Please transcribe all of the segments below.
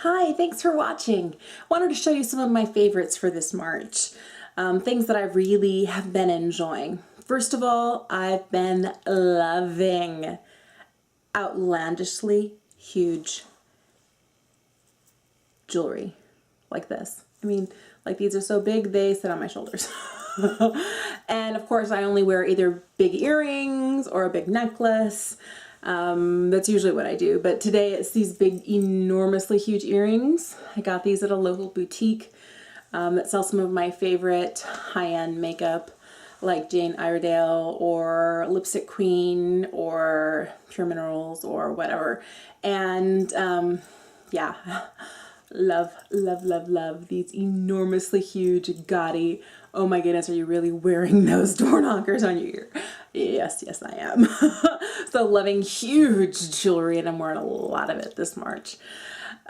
Hi, thanks for watching. Wanted to show you some of my favorites for this March. Things that I really have been enjoying. First of all, I've been loving outlandishly huge jewelry like this. I mean, like these are so big they sit on my shoulders. And of course I only wear either big earrings or a big necklace. That's usually what I do, but today it's these big, enormously huge earrings. I got these at a local boutique that sells some of my favorite high-end makeup, like Jane Iredale or Lipstick Queen or Pure Minerals or whatever. And yeah, love these enormously huge, gaudy, oh my goodness, are you really wearing those door knockers on your ear? Yes, I am. So loving huge jewelry, and I'm wearing a lot of it this March.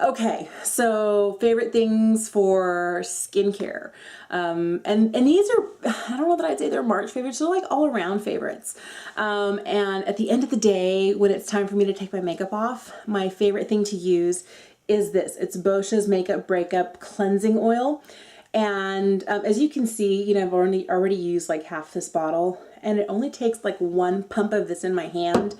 Okay, so favorite things for skincare. And these are, I don't know that I'd say they're March favorites, they're like all around favorites. And at the end of the day, when it's time for me to take my makeup off, my favorite thing to use is this. It's Boscia's Makeup Breakup Cleansing Oil. And as you can see, you know, I've already used like half this bottle, and it only takes like one pump of this in my hand.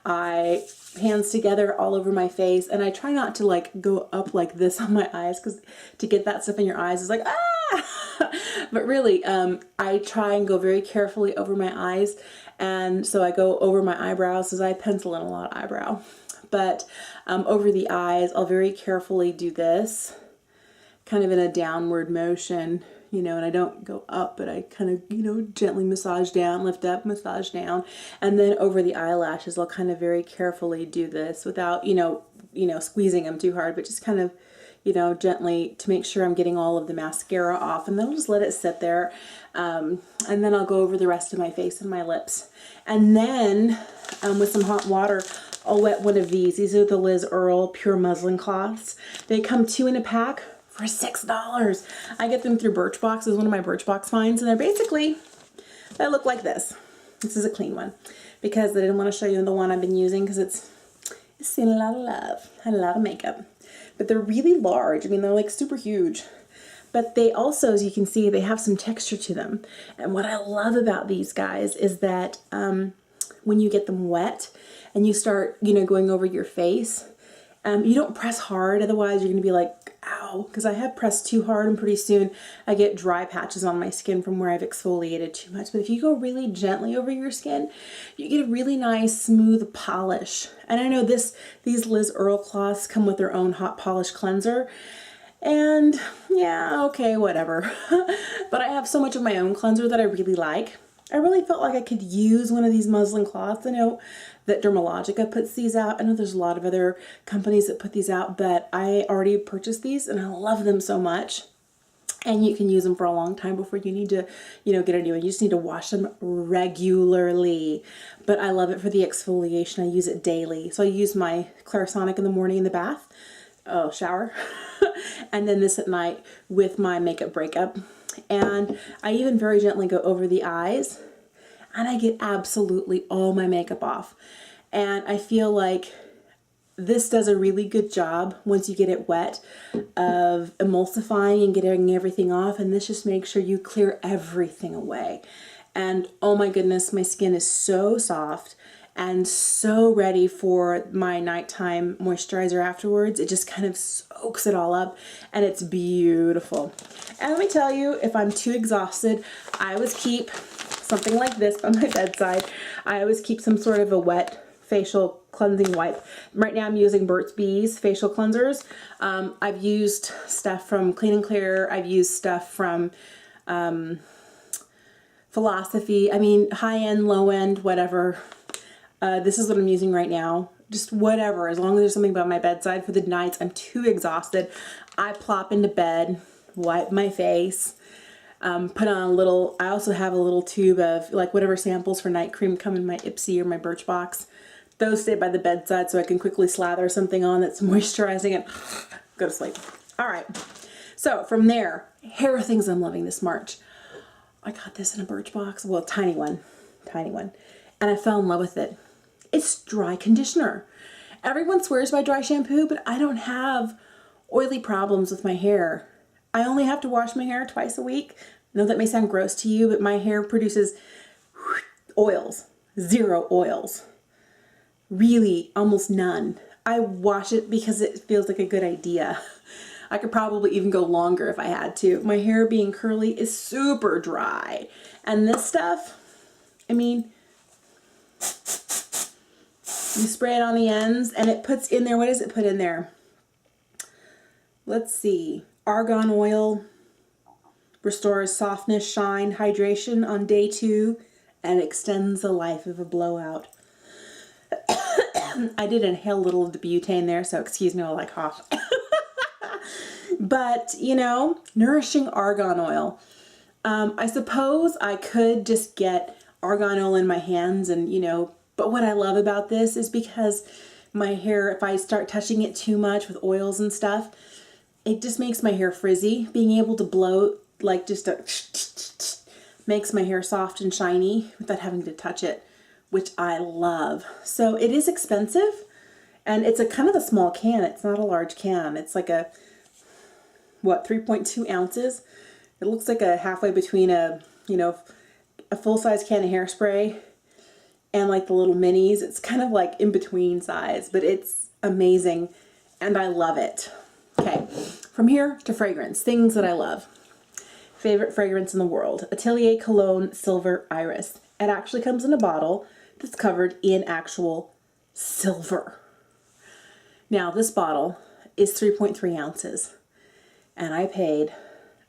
I hands together all over my face, and I try not to like go up like this on my eyes, because to get that stuff in your eyes is like, ah! But really, I try and go very carefully over my eyes, and so I go over my eyebrows because I pencil in a lot of eyebrow. But over the eyes, I'll very carefully do this, kind of in a downward motion, you know, and I don't go up, but I kind of, you know, gently massage down, lift up, massage down. And then over the eyelashes, I'll kind of very carefully do this without, you know, squeezing them too hard, but just kind of, you know, gently to make sure I'm getting all of the mascara off. And then I'll just let it sit there. And then I'll go over the rest of my face and my lips. And then with some hot water, I'll wet one of these. These are the Liz Earle Pure Muslin cloths. They come 2 in a pack for $6. I get them through Birchbox. It's one of my Birchbox finds, and they're basically, they look like this. This is a clean one because I didn't want to show you the one I've been using because it's seen a lot of love, had a lot of makeup. But they're really large. I mean, they're like super huge. But they also, as you can see, they have some texture to them. And what I love about these guys is that when you get them wet and you start, you know, going over your face, you don't press hard, otherwise you're going to be like, ow, because I have pressed too hard and pretty soon I get dry patches on my skin from where I've exfoliated too much. But if you go really gently over your skin, you get a really nice smooth polish. And I know these Liz Earle cloths come with their own hot polish cleanser. And yeah, okay, whatever. But I have so much of my own cleanser that I really like. I really felt like I could use one of these muslin cloths. I know that Dermalogica puts these out. I know there's a lot of other companies that put these out, but I already purchased these and I love them so much. And you can use them for a long time before you need to, you know, get a new one. You just need to wash them regularly. But I love it for the exfoliation. I use it daily. So I use my Clarisonic in the morning in the bath, shower, and then this at night with my makeup breakup. And I even very gently go over the eyes, and I get absolutely all my makeup off. And I feel like this does a really good job once you get it wet of emulsifying and getting everything off. And this just makes sure you clear everything away. And oh my goodness, my skin is so soft and so ready for my nighttime moisturizer afterwards. It just kind of soaks it all up, and it's beautiful. And let me tell you, if I'm too exhausted, I always keep something like this by my bedside. I always keep some sort of a wet facial cleansing wipe. Right now I'm using Burt's Bees facial cleansers. I've used stuff from Clean and Clear. I've used stuff from Philosophy. I mean, high-end, low-end, whatever. This is what I'm using right now. Just whatever, as long as there's something by my bedside. For the nights I'm too exhausted, I plop into bed, wipe my face, put on a little, I also have a little tube of like whatever samples for night cream come in my Ipsy or my Birchbox. Those stay by the bedside so I can quickly slather something on that's moisturizing and go to sleep. All right, so from there, here are things I'm loving this March. I got this in a Birchbox, well, tiny one, and I fell in love with it. It's dry conditioner. Everyone swears by dry shampoo, but I don't have oily problems with my hair. I only have to wash my hair twice a week. I know that may sound gross to you, but my hair produces oils, 0 oils. Really, almost none. I wash it because it feels like a good idea. I could probably even go longer if I had to. My hair being curly is super dry. And this stuff, I mean, you spray it on the ends and it puts in there, what does it put in there? Let's see, argan oil, restores softness, shine, hydration on day 2, and extends the life of a blowout. I did inhale a little of the butane there, so excuse me while I cough. But, you know, nourishing argan oil. I suppose I could just get argan oil in my hands and, you know, but what I love about this is because my hair, if I start touching it too much with oils and stuff, it just makes my hair frizzy. Being able to blow like just a makes my hair soft and shiny without having to touch it, which I love. So it is expensive, and it's a kind of a small can. It's not a large can. It's like a, what, 3.2 ounces. It looks like a halfway between a, you know, a full-size can of hairspray and like the little minis. It's kind of like in between size, but it's amazing and I love it. Okay, from here to fragrance, things that I love. Favorite fragrance in the world, Atelier Cologne Silver Iris. It actually comes in a bottle that's covered in actual silver. Now this bottle is 3.3 ounces and I paid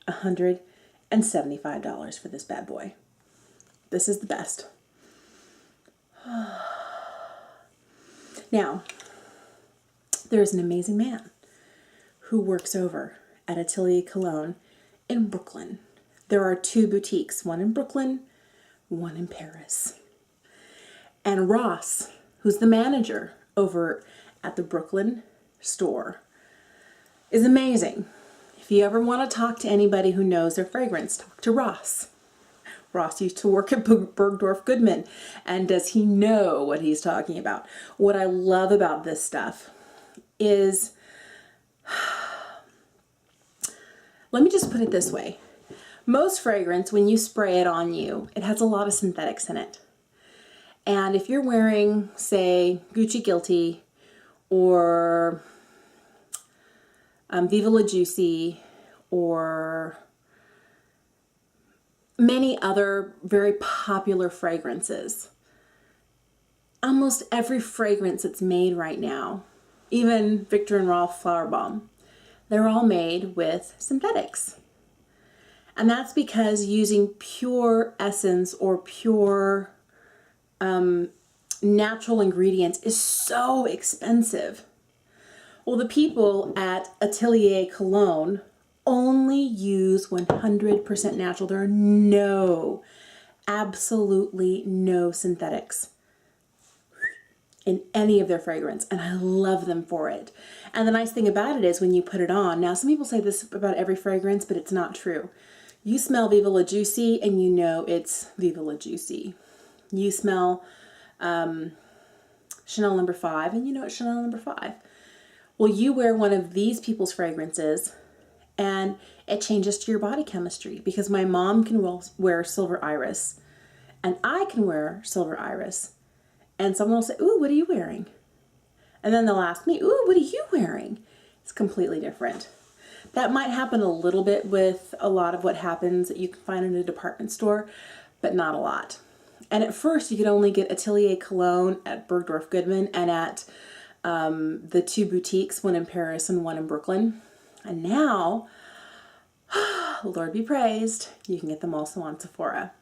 $175 for this bad boy. This is the best. Now, there's an amazing man who works over at Atelier Cologne in Brooklyn. There are 2 boutiques, one in Brooklyn, one in Paris. And Ross, who's the manager over at the Brooklyn store, is amazing. If you ever want to talk to anybody who knows their fragrance, talk to Ross. Ross used to work at Bergdorf Goodman, and does he know what he's talking about? What I love about this stuff is, let me just put it this way. Most fragrance, when you spray it on you, it has a lot of synthetics in it. And if you're wearing, say, Gucci Guilty or Viva La Juicy or many other very popular fragrances, almost every fragrance that's made right now, even Viktor and Rolf Flower Bomb, they're all made with synthetics. And that's because using pure essence or pure natural ingredients is so expensive. Well, the people at Atelier Cologne only use 100% natural. There are absolutely no synthetics in any of their fragrance, and I love them for it. And the nice thing about it is when you put it on, now some people say this about every fragrance, but it's not true. You smell Viva La Juicy and you know it's Viva La Juicy. You smell Chanel No. 5 and you know it's Chanel No. 5. Well, you wear one of these people's fragrances and it changes to your body chemistry, because my mom can wear Silver Iris and I can wear Silver Iris. And someone will say, ooh, what are you wearing? And then they'll ask me, ooh, what are you wearing? It's completely different. That might happen a little bit with a lot of what happens that you can find in a department store, but not a lot. And at first you could only get Atelier Cologne at Bergdorf Goodman and at the 2 boutiques, one in Paris and one in Brooklyn. And now, Lord be praised, you can get them also on Sephora.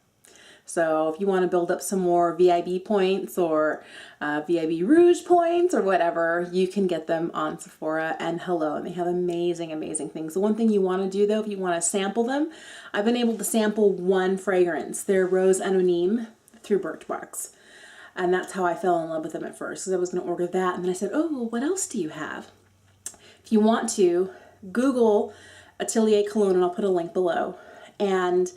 So if you want to build up some more VIB points or VIB Rouge points or whatever, you can get them on Sephora. And hello, and they have amazing, amazing things. The one thing you want to do though, if you want to sample them, I've been able to sample one fragrance. They're Rose Anonyme through Birchbox. And that's how I fell in love with them at first, because I was going to order that. And then I said, oh, well, what else do you have? If you want to, Google Atelier Cologne, and I'll put a link below. And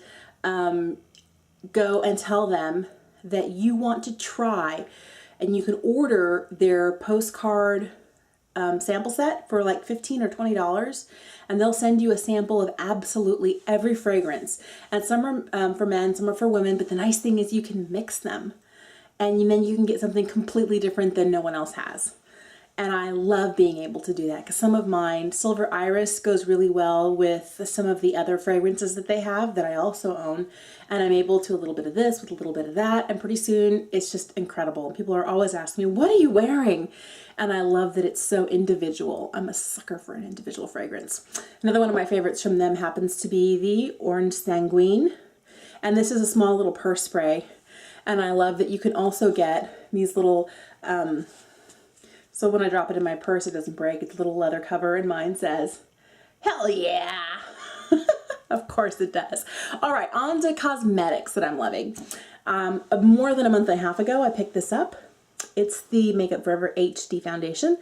go and tell them that you want to try, and you can order their postcard sample set for like $15 or $20, and they'll send you a sample of absolutely every fragrance. And some are for men, some are for women, but the nice thing is you can mix them, and then you can get something completely different than no one else has. And I love being able to do that because some of mine, Silver Iris, goes really well with some of the other fragrances that they have that I also own. And I'm able to a little bit of this with a little bit of that. And pretty soon it's just incredible. People are always asking me, what are you wearing? And I love that it's so individual. I'm a sucker for an individual fragrance. Another one of my favorites from them happens to be the Orange Sanguine. And this is a small little purse spray. And I love that you can also get these little, so when I drop it in my purse, it doesn't break. It's a little leather cover, and mine says, hell yeah. Of course it does. All right, on to cosmetics that I'm loving. More than a month and a half ago, I picked this up. It's the Makeup Forever HD foundation,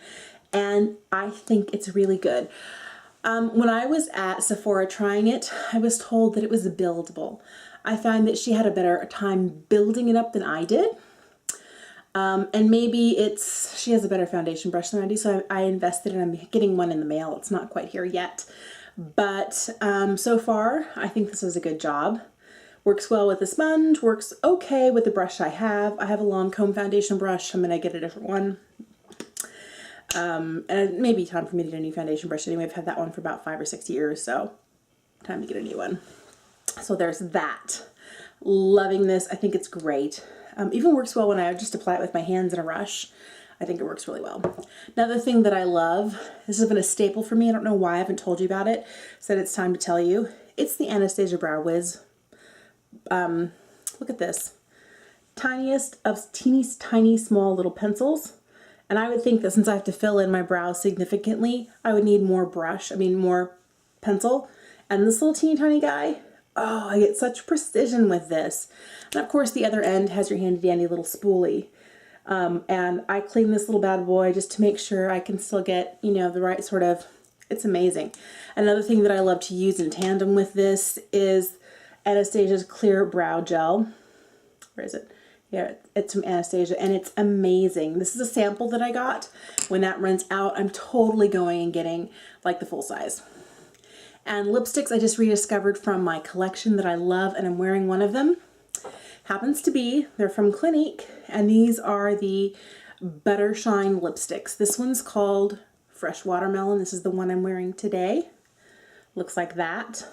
and I think it's really good. When I was at Sephora trying it, I was told that it was buildable. I found that she had a better time building it up than I did. And maybe she has a better foundation brush than I do, so I invested and I'm getting one in the mail. It's not quite here yet. But so far, I think this is a good job. Works well with the sponge, works okay with the brush I have. I have a Lancome foundation brush. I'm going to get a different one. And it may be time for me to get a new foundation brush anyway. I've had that one for about 5 or 6 years, so time to get a new one. So there's that. Loving this. I think it's great. Even works well when I just apply it with my hands in a rush. I think it works really well. Another thing that I love, this has been a staple for me. I don't know why I haven't told you about it. Said it's time to tell you. It's the Anastasia Brow Wiz. Look at this. Tiniest of teeny tiny small little pencils. And I would think that since I have to fill in my brows significantly, I would need more more pencil. And this little teeny tiny guy, oh, I get such precision with this. And of course the other end has your handy dandy little spoolie. And I clean this little bad boy just to make sure I can still get, you know, the right sort of, it's amazing. Another thing that I love to use in tandem with this is Anastasia's Clear Brow Gel. Where is it? Yeah, it's from Anastasia, and it's amazing. This is a sample that I got. When that runs out, I'm totally going and getting like the full size. And lipsticks I just rediscovered from my collection that I love, and I'm wearing one of them. Happens to be, they're from Clinique, and these are the Butter Shine lipsticks. This one's called Fresh Watermelon. This is the one I'm wearing today. Looks like that,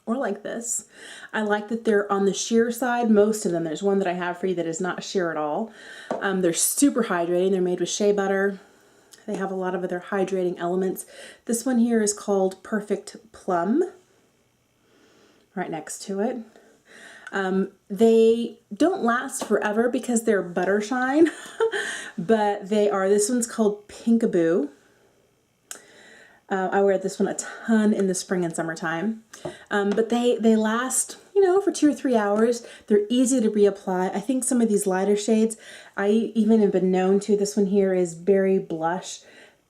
or like this. I like that they're on the sheer side, most of them. There's one that I have for you that is not sheer at all. They're super hydrating. They're made with shea butter. They have a lot of other hydrating elements. This one here is called Perfect Plum, right next to it. They don't last forever because they're butter shine, but this one's called Pinkaboo. I wear this one a ton in the spring and summertime, but they last, you know, for 2 or 3 hours. They're easy to reapply. I think some of these lighter shades, I even have been known to, this one here is Berry Blush,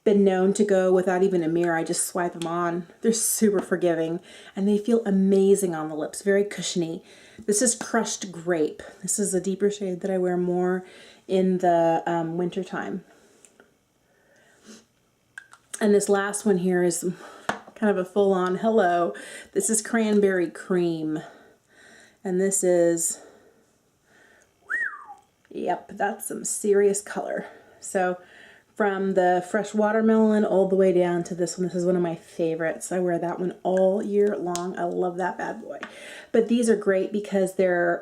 been known to go without even a mirror. I just swipe them on. They're super forgiving, and they feel amazing on the lips, very cushiony. This is Crushed Grape. This is a deeper shade that I wear more in the winter time. And this last one here is kind of a full-on hello. This is Cranberry Cream. And this is, yep, that's some serious color. So from the Fresh Watermelon all the way down to this one, this is one of my favorites. I wear that one all year long. I love that bad boy. But these are great because they're,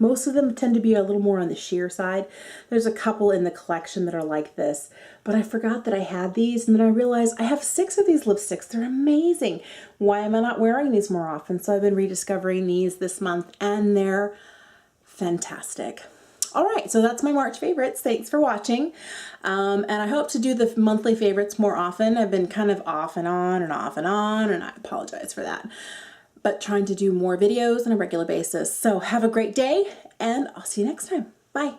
most of them tend to be a little more on the sheer side. There's a couple in the collection that are like this, but I forgot that I had these, and then I realized I have 6 of these lipsticks. They're amazing. Why am I not wearing these more often? So I've been rediscovering these this month, and they're fantastic. All right, so that's my March favorites. Thanks for watching. And I hope to do the monthly favorites more often. I've been kind of off and on and off and on, and I apologize for that. But trying to do more videos on a regular basis. So have a great day, and I'll see you next time. Bye.